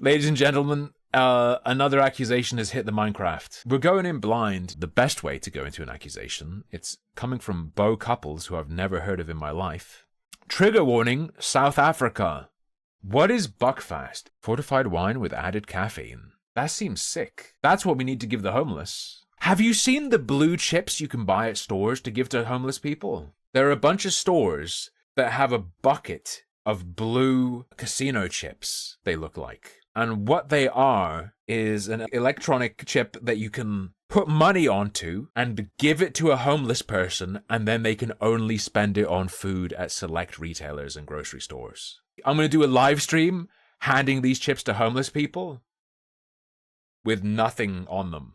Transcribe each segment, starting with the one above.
Ladies and gentlemen, another accusation has hit the Minecraft. We're going in blind. The best way to go into an accusation, it's coming from beaucupples who I've never heard of in my life. Trigger warning, South Africa. What is Buckfast? Fortified wine with added caffeine. That seems sick. That's what we need to give the homeless. Have you seen the blue chips you can buy at stores to give to homeless people? There are a bunch of stores that have a bucket of blue casino chips, they look like. And what they are is an electronic chip that you can put money onto and give it to a homeless person, and then they can only spend it on food at select retailers and grocery stores. I'm going to do a live stream handing these chips to homeless people with nothing on them.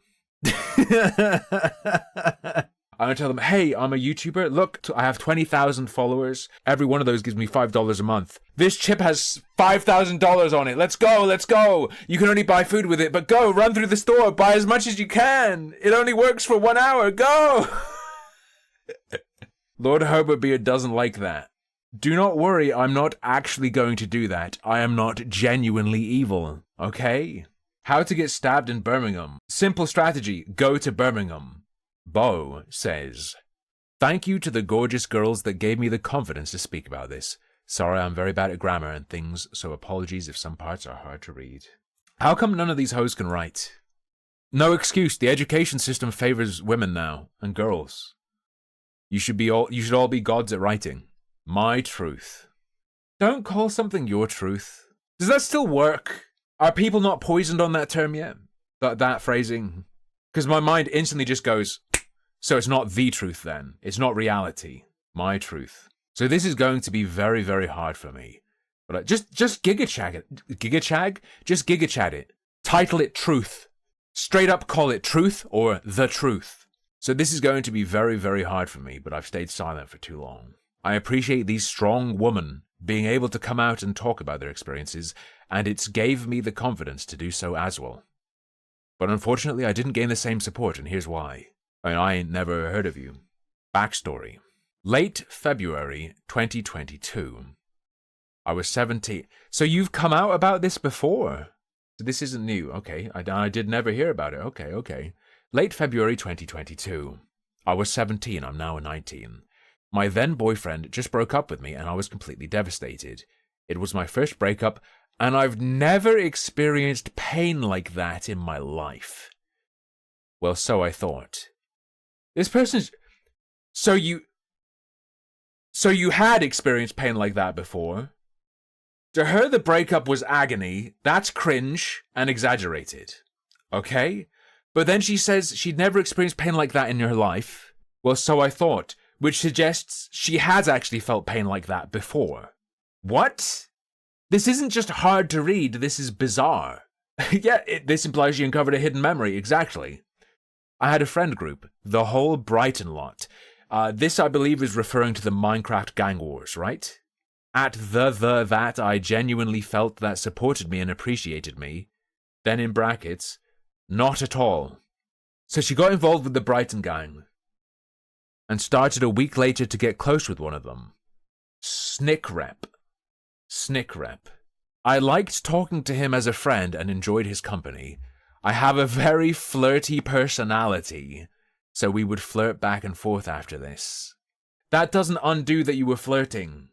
I'm going to tell them, hey, I'm a YouTuber. Look, I have 20,000 followers. Every one of those gives me $5 a month. This chip has $5,000 on it. Let's go, let's go. You can only buy food with it, but go, run through the store, buy as much as you can. It only works for 1 hour. Go. Lord Herbert Beard doesn't like that. Do not worry, I'm not actually going to do that. I am not genuinely evil, okay? How to get stabbed in Birmingham. Simple strategy, go to Birmingham. Beau says, thank you to the gorgeous girls that gave me the confidence to speak about this. Sorry, I'm very bad at grammar and things, so apologies if some parts are hard to read. How come none of these hoes can write? No excuse, the education system favors women now, and girls. You should all be gods at writing. My truth. Don't call something your truth. Does that still work? Are people not poisoned on that term yet? That phrasing? Because my mind instantly just goes, so it's not the truth then. It's not reality. My truth. So this is going to be very, very hard for me. But just gigachag it. Gigachag? Just gigachat it. Title it Truth. Straight up call it Truth or The Truth. So this is going to be very, very hard for me, but I've stayed silent for too long. I appreciate these strong women being able to come out and talk about their experiences, and it's gave me the confidence to do so as well. But unfortunately, I didn't gain the same support, and here's why. I ain't never heard of you. Backstory. Late February 2022. I was 17. So you've come out about this before? So this isn't new. Okay, I did never hear about it. Okay. Late February 2022. I was 17. I'm now 19. My then boyfriend just broke up with me, and I was completely devastated. It was my first breakup, and I've never experienced pain like that in my life. Well, so I thought. This person's... So you had experienced pain like that before. To her, the breakup was agony. That's cringe and exaggerated. Okay? But then she says she'd never experienced pain like that in her life. Well, so I thought, which suggests she has actually felt pain like that before. What? This isn't just hard to read, this is bizarre. Yeah, this implies she uncovered a hidden memory, exactly. I had a friend group, the whole Brighton lot. This, I believe, is referring to the Minecraft gang wars, right? At that I genuinely felt that supported me and appreciated me. Then in brackets, not at all. So she got involved with the Brighton gang and started a week later to get close with one of them. Snikrep. I liked talking to him as a friend and enjoyed his company. I have a very flirty personality, so we would flirt back and forth after this. That doesn't undo that you were flirting.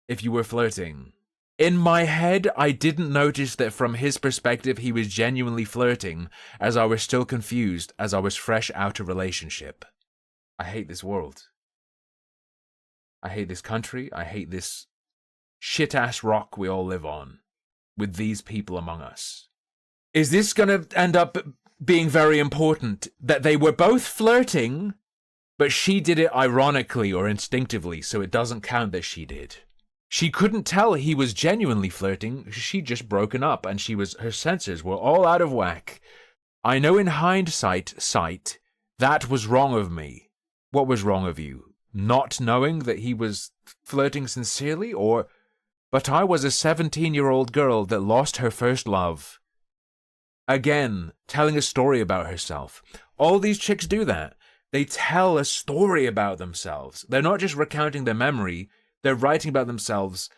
If you were flirting. In my head, I didn't notice that from his perspective he was genuinely flirting, as I was still confused, as I was fresh out of relationship. I hate this world. I hate this country. I hate this shit-ass rock we all live on, with these people among us. Is this gonna end up being very important, that they were both flirting, but she did it ironically or instinctively, so it doesn't count that she did? She couldn't tell he was genuinely flirting, she'd just broken up, and her senses were all out of whack. I know in hindsight, that was wrong of me. What was wrong of you? Not knowing that he was flirting sincerely, or... But I was a 17-year-old girl that lost her first love. Again, telling a story about herself. All these chicks do that. They tell a story about themselves. They're not just recounting their memory, they're writing about themselves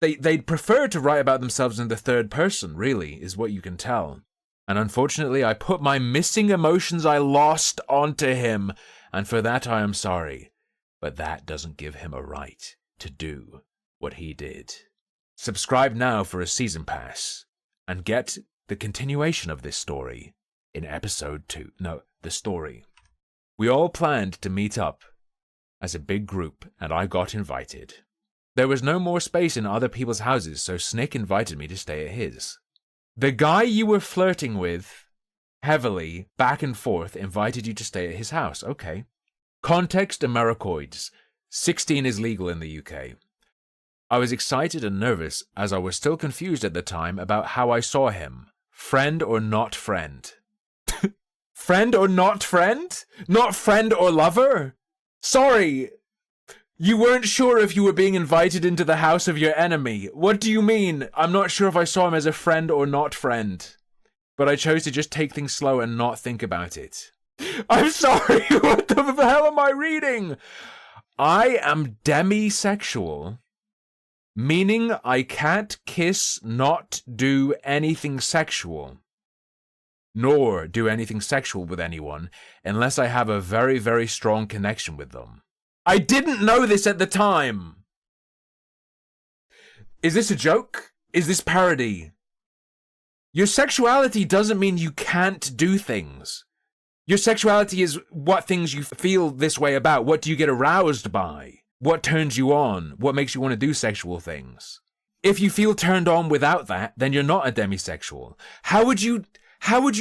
They'd prefer to write about themselves in the third person, really, is what you can tell. And unfortunately, I put my missing emotions I lost onto him, and for that I am sorry. But that doesn't give him a right to do what he did. Subscribe now for a season pass, and get the continuation of this story in episode 2. No, the story. We all planned to meet up as a big group, and I got invited. There was no more space in other people's houses, so Snick invited me to stay at his. The guy you were flirting with heavily, back and forth, invited you to stay at his house. Okay. Context Americoids. 16 is legal in the UK. I was excited and nervous, as I was still confused at the time about how I saw him. Friend or not friend? Friend or not friend? Not friend or lover? Sorry! You weren't sure if you were being invited into the house of your enemy. What do you mean? I'm not sure if I saw him as a friend or not friend. But I chose to just take things slow and not think about it. I'm sorry, what the hell am I reading? I am demisexual, meaning I can't kiss, not do anything sexual, nor do anything sexual with anyone unless I have a very, very strong connection with them. I didn't know this at the time. Is this a joke? Is this parody? Your sexuality doesn't mean you can't do things. Your sexuality is what things you feel this way about. What do you get aroused by? What turns you on? What makes you want to do sexual things? If you feel turned on without that, then you're not a demisexual. How would you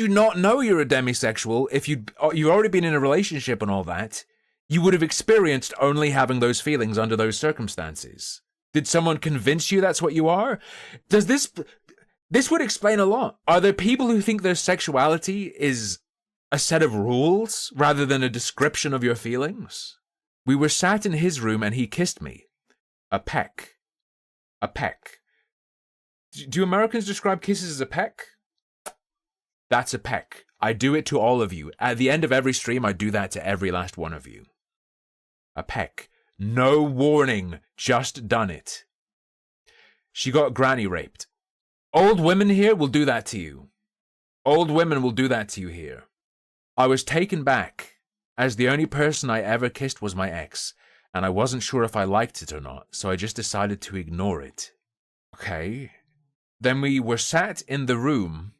not know you're a demisexual if you've already been in a relationship and all that? You would have experienced only having those feelings under those circumstances. Did someone convince you that's what you are? Does this would explain a lot. Are there people who think their sexuality is a set of rules rather than a description of your feelings? We were sat in his room and he kissed me. A peck. A peck. Do Americans describe kisses as a peck? That's a peck. I do it to all of you. At the end of every stream, I do that to every last one of you. A peck. No warning. Just done it. She got granny raped. Old women here will do that to you. Old women will do that to you here. I was taken back, as the only person I ever kissed was my ex, and I wasn't sure if I liked it or not, so I just decided to ignore it. Okay. Then we were sat in the room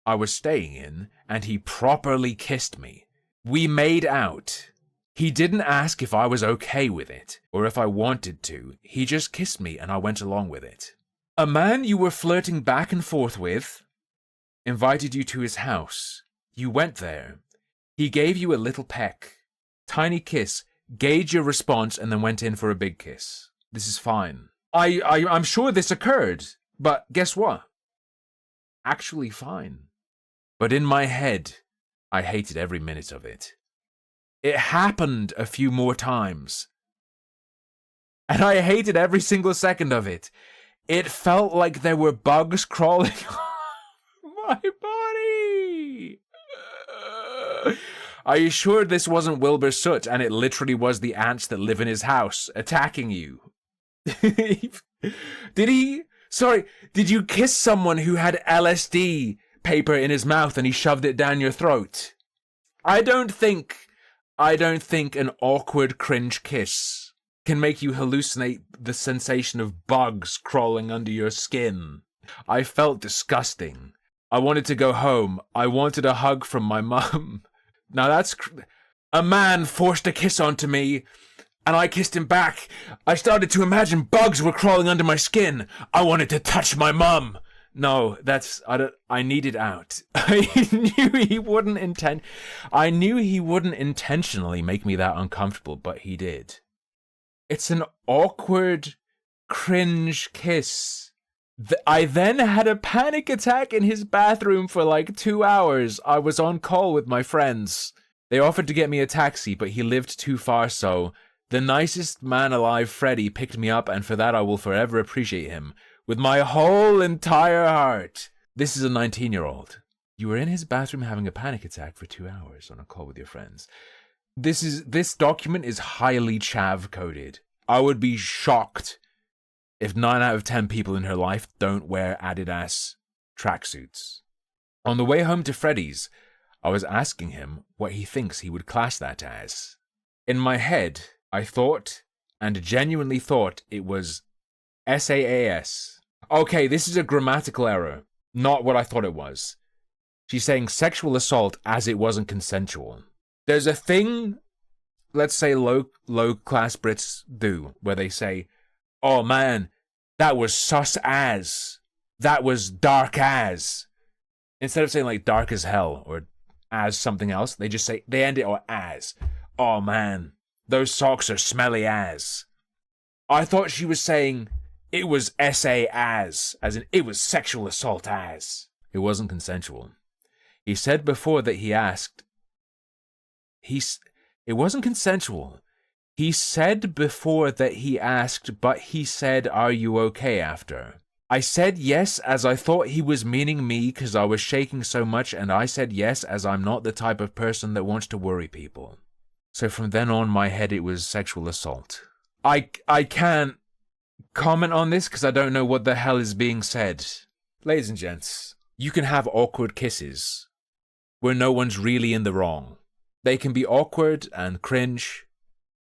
I was staying in, and he properly kissed me. We made out. He didn't ask if I was okay with it, or if I wanted to. He just kissed me, and I went along with it. A man you were flirting back and forth with invited you to his house. You went there. He gave you a little peck. Tiny kiss. Gauge your response, and then went in for a big kiss. This is fine. I'm sure this occurred, but guess what? Actually fine. But in my head, I hated every minute of it. It happened a few more times. And I hated every single second of it. It felt like there were bugs crawling on my body. Are you sure this wasn't Wilbur Soot and it literally was the ants that live in his house attacking you? Did you kiss someone who had LSD paper in his mouth and he shoved it down your throat? I don't think an awkward cringe kiss can make you hallucinate the sensation of bugs crawling under your skin. I felt disgusting. I wanted to go home. I wanted a hug from my mum. Now that's... A man forced a kiss onto me, and I kissed him back. I started to imagine bugs were crawling under my skin. I wanted to touch my mum. No, I needed out. I knew he wouldn't intentionally make me that uncomfortable, but he did. It's an awkward, cringe kiss. I then had a panic attack in his bathroom for like 2 hours. I was on call with my friends. They offered to get me a taxi, but he lived too far, so the nicest man alive, Freddie, picked me up, and for that I will forever appreciate him. With my whole entire heart. This is a 19-year-old. You were in his bathroom having a panic attack for 2 hours on a call with your friends. This document is highly chav coded. I would be shocked if 9 out of 10 people in her life don't wear Adidas tracksuits. On the way home to Freddy's, I was asking him what he thinks he would class that as. In my head, I thought, and genuinely thought, it was SAAS. Okay, this is a grammatical error, not what I thought it was. She's saying sexual assault as it wasn't consensual. There's a thing, let's say low-class Brits do, where they say, oh man, that was sus as. That was dark as. Instead of saying like dark as hell or as something else, they just say, they end it or as. Oh man, those socks are smelly as. I thought she was saying it was SA as in it was sexual assault as. It wasn't consensual. He said before that he asked. It wasn't consensual. He said before that he asked, but he said, are you okay after? I said yes as I thought he was meaning me because I was shaking so much, and I said yes as I'm not the type of person that wants to worry people. So from then on, my head, it was sexual assault. I can't comment on this because I don't know what the hell is being said. Ladies and gents, you can have awkward kisses where no one's really in the wrong. They can be awkward and cringe.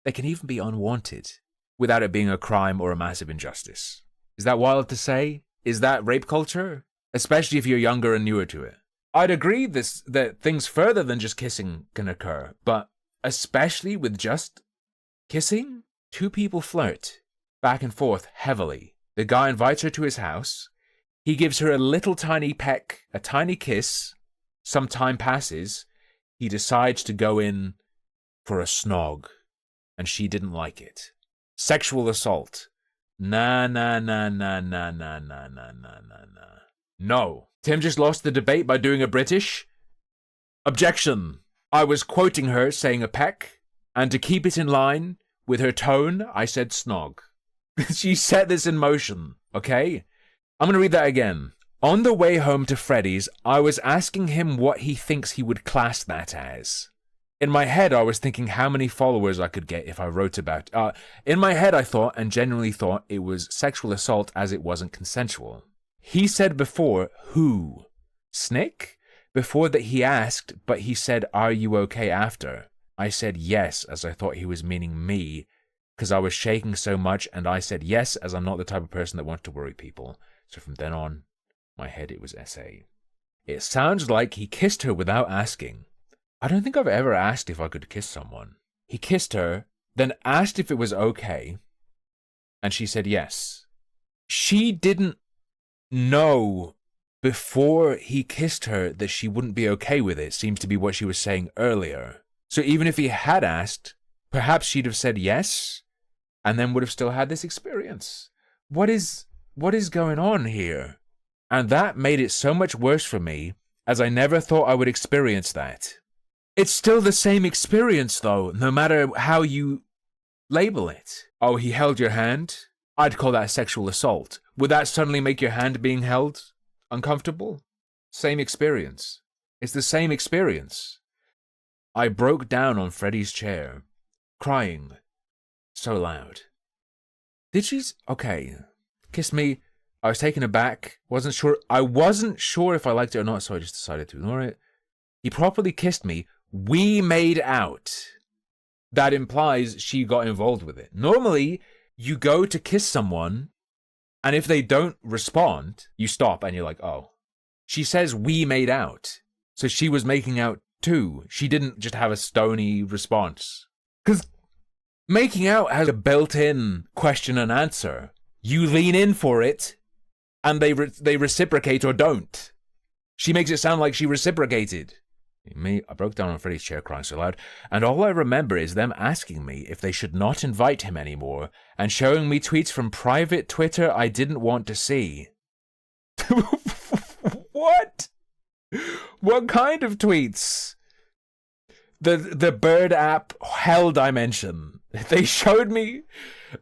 They can even be unwanted without it being a crime or a massive injustice. Is that wild to say? Is that rape culture? Especially if you're younger and newer to it. I'd agree that things further than just kissing can occur, but especially with just kissing, two people flirt back and forth heavily. The guy invites her to his house. He gives her a little tiny peck, a tiny kiss. Some time passes. He decides to go in for a snog, and she didn't like it. Sexual assault. Nah. No. Tim just lost the debate by doing a British. Objection. I was quoting her saying a peck, and to keep it in line with her tone, I said snog. She set this in motion, okay? I'm going to read that again. On the way home to Freddy's, I was asking him what he thinks he would class that as. In my head, I was thinking how many followers I could get if I wrote about it. In my head, I thought, and genuinely thought, it was sexual assault as it wasn't consensual. He said before, who? Snick? Before that he asked, but he said, are you okay after? I said yes, as I thought he was meaning me, because I was shaking so much, and I said yes, as I'm not the type of person that wants to worry people. So from then on, my head, it was SA. It sounds like he kissed her without asking. I don't think I've ever asked if I could kiss someone. He kissed her, then asked if it was okay, and she said yes. She didn't know before he kissed her that she wouldn't be okay with it, seems to be what she was saying earlier. So even if he had asked, perhaps she'd have said yes, and then would have still had this experience. What is going on here? And that made it so much worse for me, as I never thought I would experience that. It's still the same experience, though, no matter how you label it. Oh, he held your hand? I'd call that sexual assault. Would that suddenly make your hand being held uncomfortable? Same experience. It's the same experience. I broke down on Freddy's chair, crying so loud. Did she? Okay. Kissed me. I was taken aback. I wasn't sure if I liked it or not, so I just decided to ignore it. He properly kissed me. We made out. That implies she got involved with it. Normally, you go to kiss someone, and if they don't respond, you stop and you're like, oh. She says we made out. So she was making out too. She didn't just have a stony response. Because making out has a built-in question and answer. You lean in for it, and they reciprocate or don't. She makes it sound like she reciprocated. Me, I broke down on Freddy's chair crying so loud, and all I remember is them asking me if they should not invite him anymore, and showing me tweets from private Twitter I didn't want to see. What? What kind of tweets? The Bird app hell dimension. They showed me.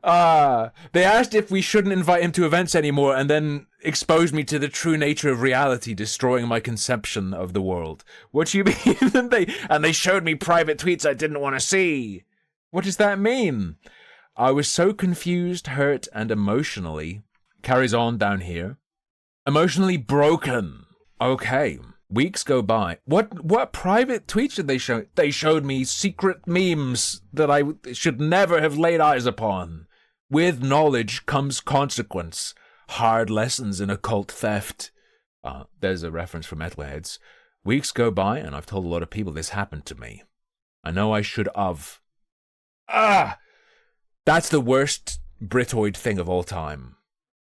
They asked if we shouldn't invite him to events anymore, and then exposed me to the true nature of reality, destroying my conception of the world. What do you mean? and they showed me private tweets I didn't want to see. What does that mean? I was so confused, hurt, and emotionally Carries on down here. Emotionally broken. Okay. Weeks go by. What private tweets did they show? They showed me secret memes that I should never have laid eyes upon. With knowledge comes consequence. Hard lessons in occult theft. There's a reference from Metalheads. Weeks go by, and I've told a lot of people this happened to me. I know I should have. That's the worst Britoid thing of all time.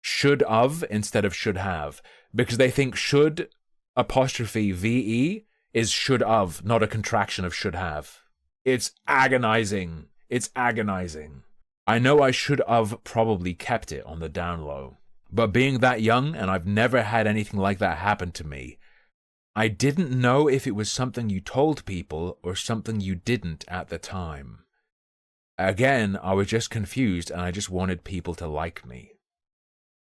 Should have instead of should have. Because they think should apostrophe VE is should have, not a contraction of should have. It's agonizing. It's agonizing. I know I should have probably kept it on the down low. But being that young, and I've never had anything like that happen to me, I didn't know if it was something you told people or something you didn't at the time. Again, I was just confused and I just wanted people to like me.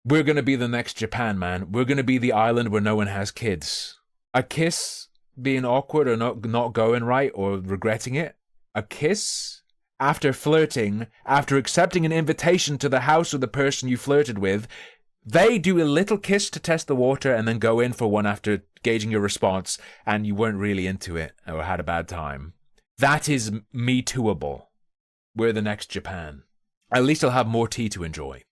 We're gonna be the next Japan, man. We're gonna be the island where no one has kids. A kiss being awkward or not going right or regretting it. A kiss after flirting, after accepting an invitation to the house of the person you flirted with. They do a little kiss to test the water and then go in for one after gauging your response and you weren't really into it or had a bad time. That is me tooable. We're the next Japan. At least I'll have more tea to enjoy.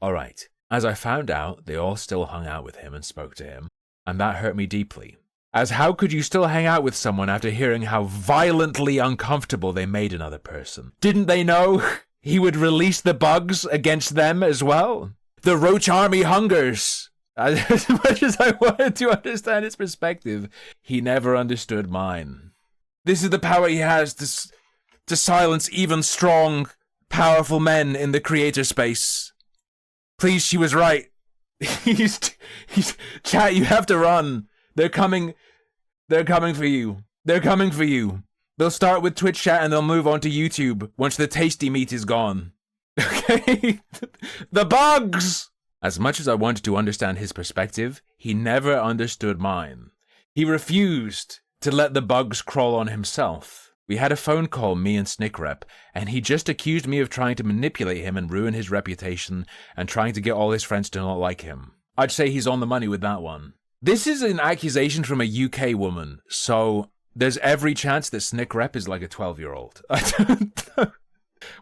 Alright. As I found out, they all still hung out with him and spoke to him, and that hurt me deeply. As how could you still hang out with someone after hearing how violently uncomfortable they made another person? Didn't they know he would release the bugs against them as well? The Roach Army hungers! As much as I wanted to understand his perspective, he never understood mine. This is the power he has to silence even strong, powerful men in the creator space. Please, she was right. He's chat, you have to run. They're coming for you. They're coming for you. They'll start with Twitch chat and they'll move on to YouTube once the tasty meat is gone. Okay? The bugs! As much as I wanted to understand his perspective, he never understood mine. He refused to let the bugs crawl on himself. We had a phone call, me and Snikrep, and he just accused me of trying to manipulate him and ruin his reputation and trying to get all his friends to not like him. I'd say he's on the money with that one. This is an accusation from a UK woman, so there's every chance that Snikrep is like a 12-year-old. I don't know.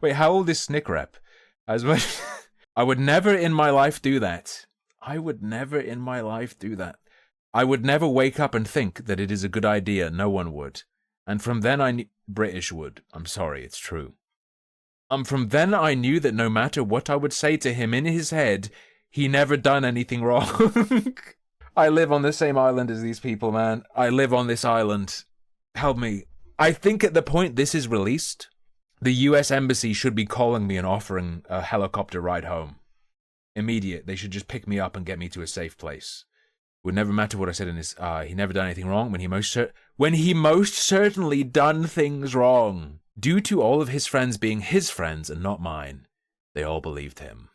Wait, how old is Snikrep? As much... I would never in my life do that. I would never in my life do that. I would never wake up and think that it is a good idea. No one would. And from then British would. I'm sorry, it's true. From then I knew that no matter what I would say to him in his head, he never done anything wrong. I live on the same island as these people, man. I live on this island. Help me. I think at the point this is released, the US Embassy should be calling me and offering a helicopter ride home. Immediate. They should just pick me up and get me to a safe place. Would never matter what I said in his... he never done anything wrong when he most certainly done things wrong. Due to all of his friends being his friends and not mine, they all believed him.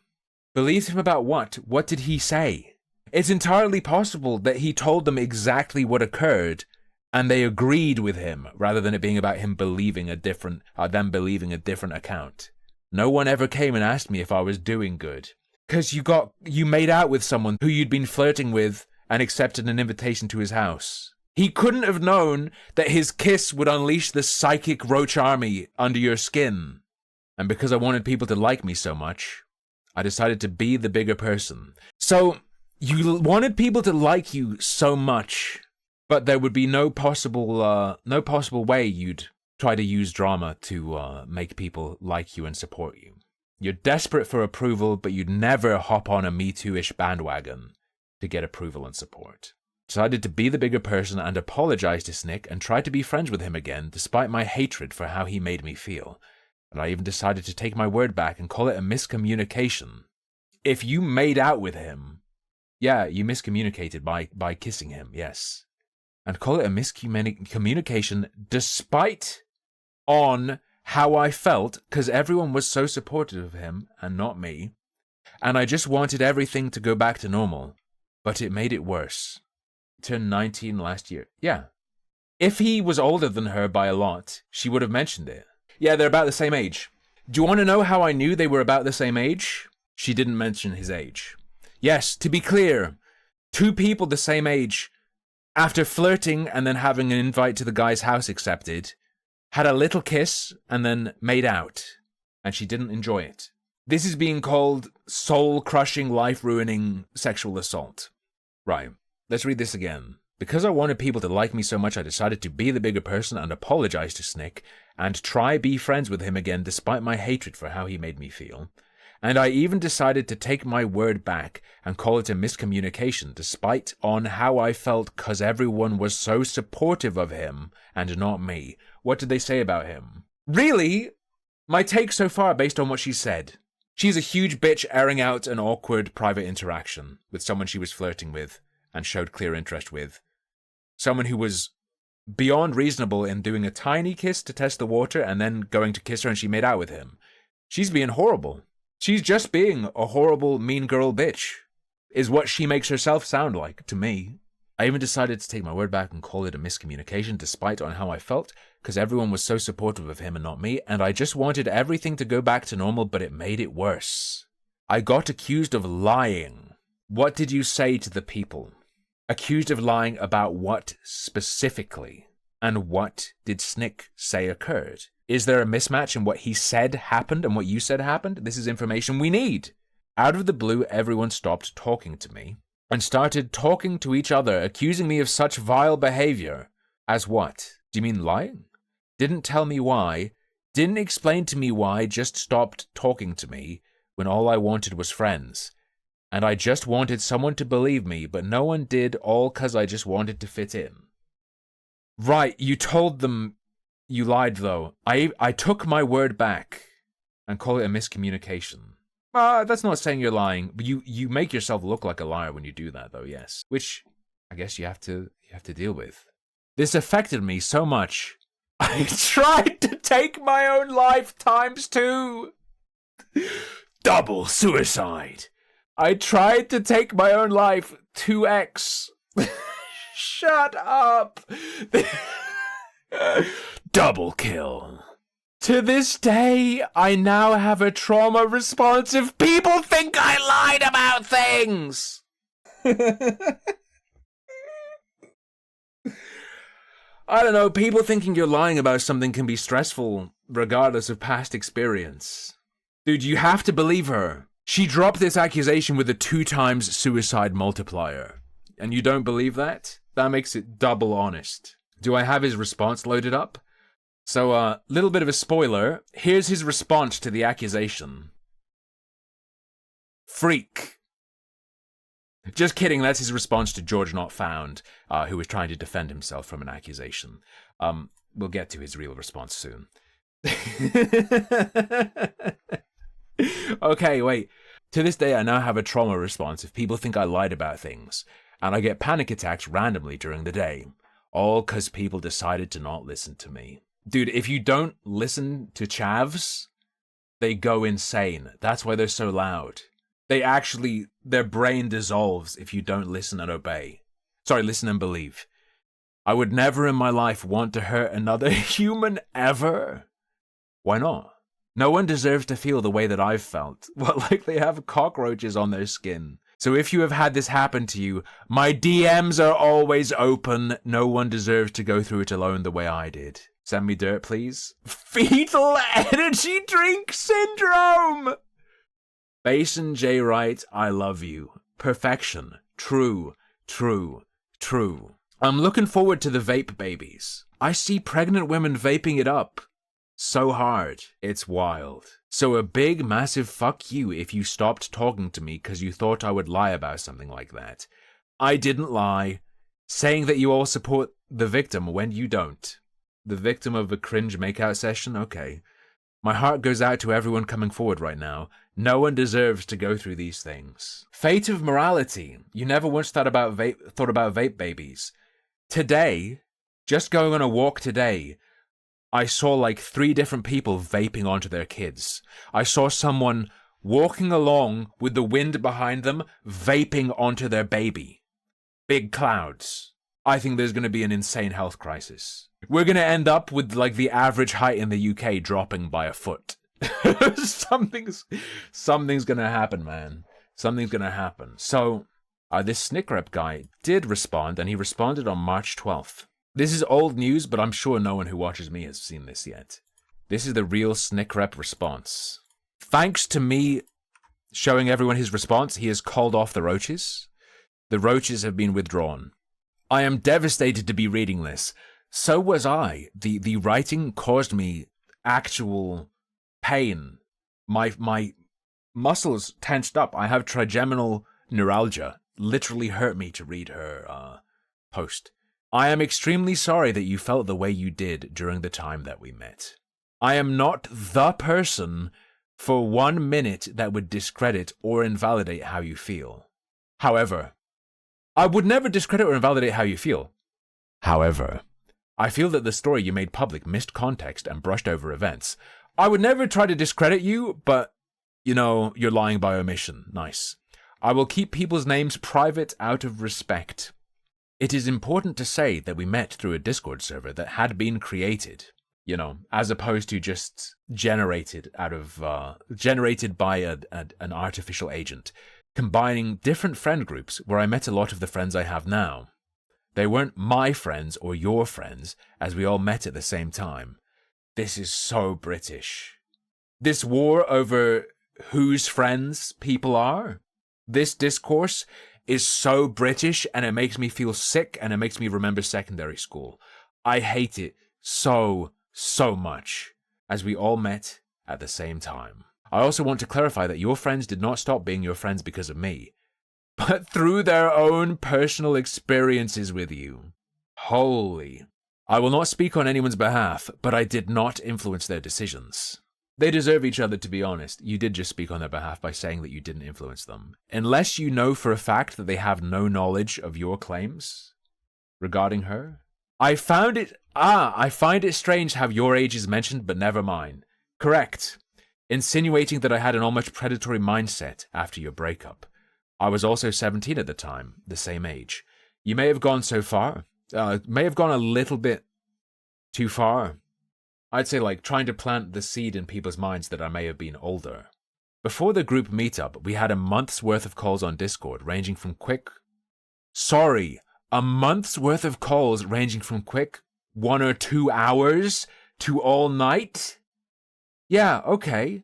Believed him about what? What did he say? It's entirely possible that he told them exactly what occurred and they agreed with him rather than it being about him believing them believing a different account. No one ever came and asked me if I was doing good. Because you made out with someone who you'd been flirting with and accepted an invitation to his house. He couldn't have known that his kiss would unleash the psychic roach army under your skin. And because I wanted people to like me so much, I decided to be the bigger person. So, you wanted people to like you so much, but there would be no possible way you'd try to use drama to make people like you and support you. You're desperate for approval, but you'd never hop on a Me Too-ish bandwagon to get approval and support. Decided to be the bigger person and apologize to Snick and try to be friends with him again despite my hatred for how he made me feel. And I even decided to take my word back and call it a miscommunication. If you made out with him, yeah, you miscommunicated by kissing him, yes. And call it a miscommunication despite on how I felt, because everyone was so supportive of him and not me. And I just wanted everything to go back to normal. But it made it worse. Turned 19 last year. Yeah. If he was older than her by a lot, she would have mentioned it. Yeah, they're about the same age. Do you want to know how I knew they were about the same age? She didn't mention his age. Yes, to be clear, two people the same age, after flirting and then having an invite to the guy's house accepted, had a little kiss and then made out, and she didn't enjoy it. This is being called soul-crushing, life-ruining sexual assault. Right, let's read this again. Because I wanted people to like me so much, I decided to be the bigger person and apologize to Snick and try be friends with him again despite my hatred for how he made me feel. And I even decided to take my word back and call it a miscommunication despite on how I felt cause everyone was so supportive of him and not me. What did they say about him? Really? My take so far based on what she said. She's a huge bitch airing out an awkward private interaction with someone she was flirting with and showed clear interest with. Someone who was beyond reasonable in doing a tiny kiss to test the water and then going to kiss her and she made out with him. She's being horrible. She's just being a horrible, mean girl bitch, is what she makes herself sound like, to me. I even decided to take my word back and call it a miscommunication despite on how I felt, because everyone was so supportive of him and not me, and I just wanted everything to go back to normal, but it made it worse. I got accused of lying. What did you say to the people? Accused of lying about what specifically? And what did Snick say occurred? Is there a mismatch in what he said happened and what you said happened? This is information we need. Out of the blue, everyone stopped talking to me and started talking to each other, accusing me of such vile behavior. As what? Do you mean lying? Didn't tell me why, didn't explain to me why, just stopped talking to me when all I wanted was friends. And I just wanted someone to believe me, but no one did, all cause I just wanted to fit in. Right, you told them you lied, though. I took my word back and call it a miscommunication. That's not saying you're lying, but you make yourself look like a liar when you do that, though, yes. Which I guess you have to deal with. This affected me so much. I tried to take my own life ×2. Double suicide. I tried to take my own life 2x. Shut up. Double kill. To this day, I now have a trauma response if people think I lied about things. I don't know, people thinking you're lying about something can be stressful, regardless of past experience. Dude, you have to believe her. She dropped this accusation with a 2x suicide multiplier. And you don't believe that? That makes it double honest. Do I have his response loaded up? So, little bit of a spoiler. Here's his response to the accusation. Freak. Just kidding, that's his response to George Not Found, who was trying to defend himself from an accusation. We'll get to his real response soon. Okay, wait. To this day, I now have a trauma response if people think I lied about things, and I get panic attacks randomly during the day, all because people decided to not listen to me. Dude, if you don't listen to chavs, they go insane. That's why they're so loud. Their brain dissolves if you don't listen and obey. Sorry, listen and believe. I would never in my life want to hurt another human ever. Why not? No one deserves to feel the way that I've felt. Well, like they have cockroaches on their skin. So if you have had this happen to you, my DMs are always open. No one deserves to go through it alone the way I did. Send me dirt, please. Fetal energy drink syndrome! Basin J. Wright, I love you. Perfection. True. True. True. I'm looking forward to the vape babies. I see pregnant women vaping it up. So hard. It's wild. So a big, massive fuck you if you stopped talking to me because you thought I would lie about something like that. I didn't lie. Saying that you all support the victim when you don't. The victim of a cringe makeout session? Okay. My heart goes out to everyone coming forward right now. No one deserves to go through these things. Fate of morality. You never once thought about vape babies. Today, just going on a walk today, I saw like 3 different people vaping onto their kids. I saw someone walking along with the wind behind them, vaping onto their baby. Big clouds. I think there's going to be an insane health crisis. We're going to end up with like the average height in the UK dropping by a foot. Something's going to happen, man. Something's gonna happen. So, this snikrep guy did respond, and he responded on March 12th. This is old news, but I'm sure no one who watches me has seen this yet. This is the real snikrep response. Thanks to me showing everyone his response, he has called off the roaches. The roaches have been withdrawn. I am devastated to be reading this. So was I. The writing caused me actual pain. My muscles tensed up. I have trigeminal neuralgia. Literally hurt me to read her post. I am extremely sorry that you felt the way you did during the time that we met. I am not the person for 1 minute that would discredit or invalidate how you feel. However, I would never discredit or invalidate how you feel. However, I feel that the story you made public missed context and brushed over events. I would never try to discredit you, but, you know, you're lying by omission. Nice. I will keep people's names private out of respect. It is important to say that we met through a Discord server that had been created, you know, as opposed to just generated by an artificial agent, combining different friend groups where I met a lot of the friends I have now. They weren't my friends or your friends, as we all met at the same time. This is so British. This war over whose friends people are, this discourse is so British, and it makes me feel sick, and it makes me remember secondary school. I hate it so much, as we all met at the same time. I also want to clarify that your friends did not stop being your friends because of me, but through their own personal experiences with you. Holy. I will not speak on anyone's behalf, but I did not influence their decisions. They deserve each other, to be honest. You did just speak on their behalf by saying that you didn't influence them. Unless you know for a fact that they have no knowledge of your claims regarding her. I find it strange how your age is mentioned, but never mine. Correct. Insinuating that I had an almost predatory mindset after your breakup. I was also 17 at the time, the same age. You may have gone so far. May have gone a little bit too far. I'd say like trying to plant the seed in people's minds that I may have been older. Before the group meetup, we had a month's worth of calls on Discord ranging from a month's worth of calls ranging from quick 1 or 2 hours to all night? Yeah, okay.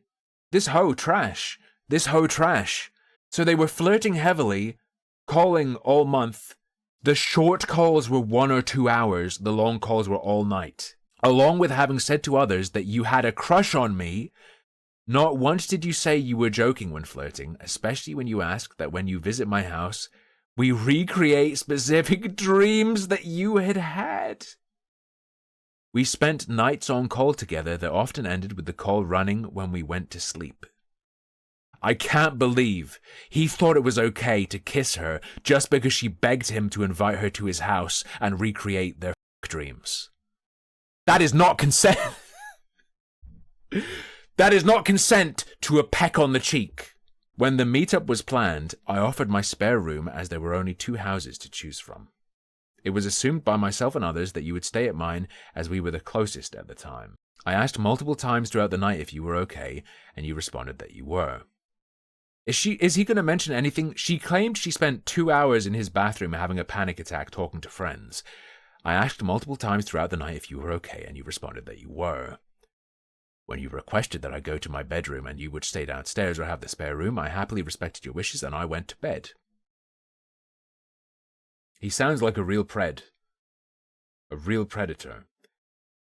This hoe trash. So they were flirting heavily, calling all month. The short calls were 1 or 2 hours, the long calls were all night. Along with having said to others that you had a crush on me, not once did you say you were joking when flirting, especially when you asked that when you visit my house, we recreate specific dreams that you had had. We spent nights on call together that often ended with the call running when we went to sleep. I can't believe he thought it was okay to kiss her just because she begged him to invite her to his house and recreate their dreams. That is not consent. That is not consent to a peck on the cheek. When the meetup was planned, I offered my spare room as there were only 2 houses to choose from. It was assumed by myself and others that you would stay at mine as we were the closest at the time. I asked multiple times throughout the night if you were okay, and you responded that you were. Is he going to mention anything? She claimed she spent 2 hours in his bathroom having a panic attack talking to friends. I asked multiple times throughout the night if you were okay, and you responded that you were. When you requested that I go to my bedroom and you would stay downstairs or have the spare room, I happily respected your wishes and I went to bed. He sounds like a real predator.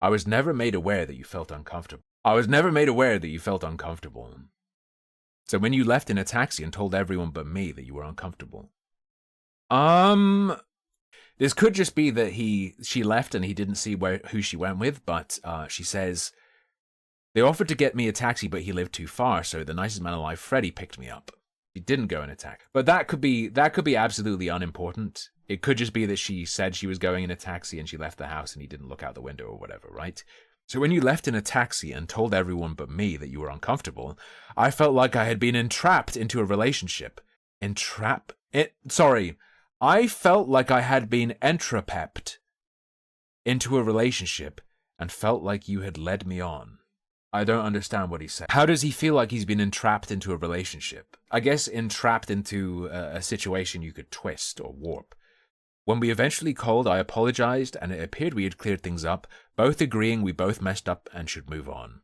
I was never made aware that you felt uncomfortable. So when you left in a taxi and told everyone but me that you were uncomfortable. This could just be that she left and he didn't see who she went with, but she says, they offered to get me a taxi, but he lived too far, so the nicest man alive, Freddie, picked me up. He didn't go in a taxi. But that could be absolutely unimportant. It could just be that she said she was going in a taxi and she left the house and he didn't look out the window or whatever, right? So when you left in a taxi and told everyone but me that you were uncomfortable, I felt like I had been entrapped into a relationship. I felt like I had been entrapped into a relationship and felt like you had led me on. I don't understand what he's saying. How does he feel like he's been entrapped into a relationship? I guess entrapped into a situation you could twist or warp. When we eventually called, I apologized, and it appeared we had cleared things up, both agreeing we both messed up and should move on.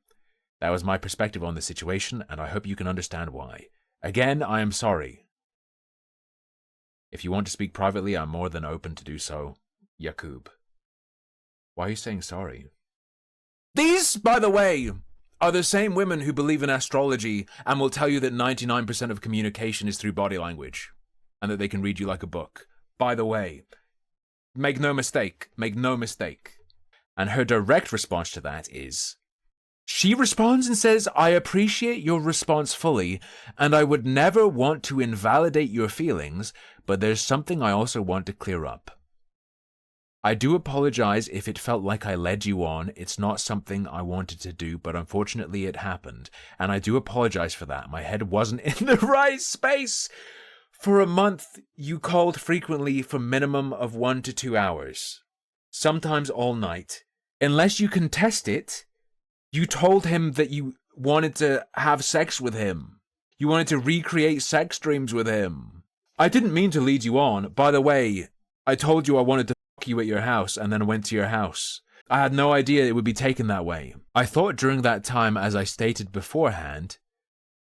That was my perspective on the situation, and I hope you can understand why. Again, I am sorry. If you want to speak privately, I'm more than open to do so. Yakub. Why are you saying sorry? These, by the way, are the same women who believe in astrology and will tell you that 99% of communication is through body language, and that they can read you like a book. By the way, make no mistake. And her direct response to that is, she responds and says, I appreciate your response fully, and I would never want to invalidate your feelings, but there's something I also want to clear up. I do apologize if it felt like I led you on. It's not something I wanted to do, but unfortunately it happened, and I do apologize for that. My head wasn't in the right space. For a month, you called frequently for minimum of 1 to 2 hours, sometimes all night. Unless you contest it, you told him that you wanted to have sex with him. You wanted to recreate sex dreams with him. I didn't mean to lead you on. By the way, I told you I wanted to fuck you at your house and then went to your house. I had no idea it would be taken that way. I thought during that time, as I stated beforehand,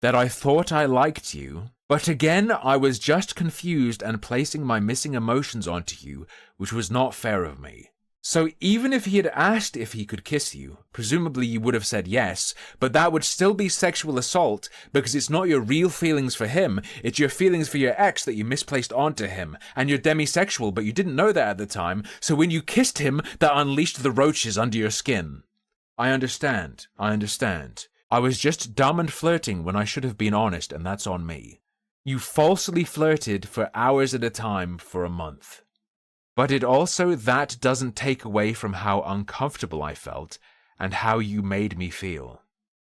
that I thought I liked you. But again, I was just confused and placing my missing emotions onto you, which was not fair of me. So even if he had asked if he could kiss you, presumably you would have said yes, but that would still be sexual assault because it's not your real feelings for him, it's your feelings for your ex that you misplaced onto him, and you're demisexual, but you didn't know that at the time, so when you kissed him, that unleashed the roaches under your skin. I understand. I was just dumb and flirting when I should have been honest, and that's on me. You falsely flirted for hours at a time for a month. But that doesn't take away from how uncomfortable I felt and how you made me feel.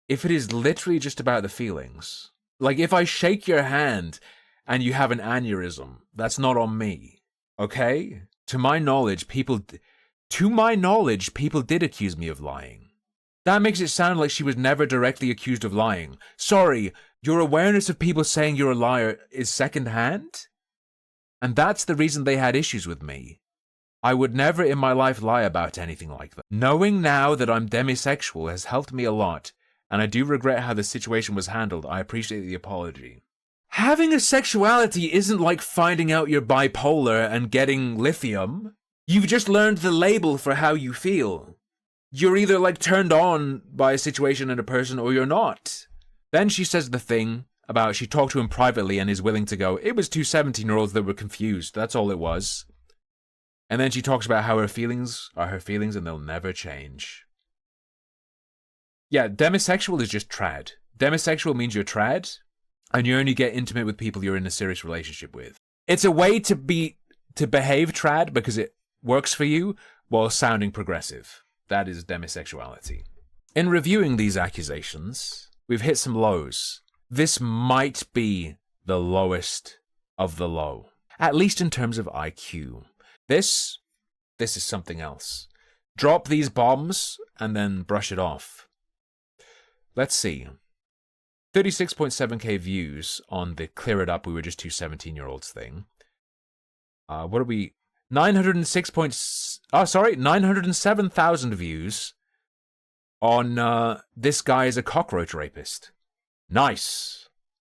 If it is literally just about the feelings, like if I shake your hand and you have an aneurysm, that's not on me, okay? To my knowledge, people did accuse me of lying. That makes it sound like she was never directly accused of lying. Sorry, your awareness of people saying you're a liar is secondhand? And that's the reason they had issues with me. I would never in my life lie about anything like that. Knowing now that I'm demisexual has helped me a lot, and I do regret how the situation was handled. I appreciate the apology. Having a sexuality isn't like finding out you're bipolar and getting lithium. You've just learned the label for how you feel. You're either like turned on by a situation and a person or you're not. Then she says the thing about she talked to him privately and is willing to go. It was two 17-year-olds that were confused. That's all it was. And then she talks about how her feelings are her feelings and they'll never change. Yeah, demisexual is just trad. Demisexual means you're trad and you only get intimate with people you're in a serious relationship with. It's a way to behave trad because it works for you while sounding progressive. That is demisexuality. In reviewing these accusations, we've hit some lows. This might be the lowest of the low, at least in terms of IQ. This is something else. Drop these bombs and then brush it off. Let's see. 36.7k views on the clear it up, we were just two 17-year-olds thing. What are we? 907,000 views on this guy is a cockroach rapist. Nice.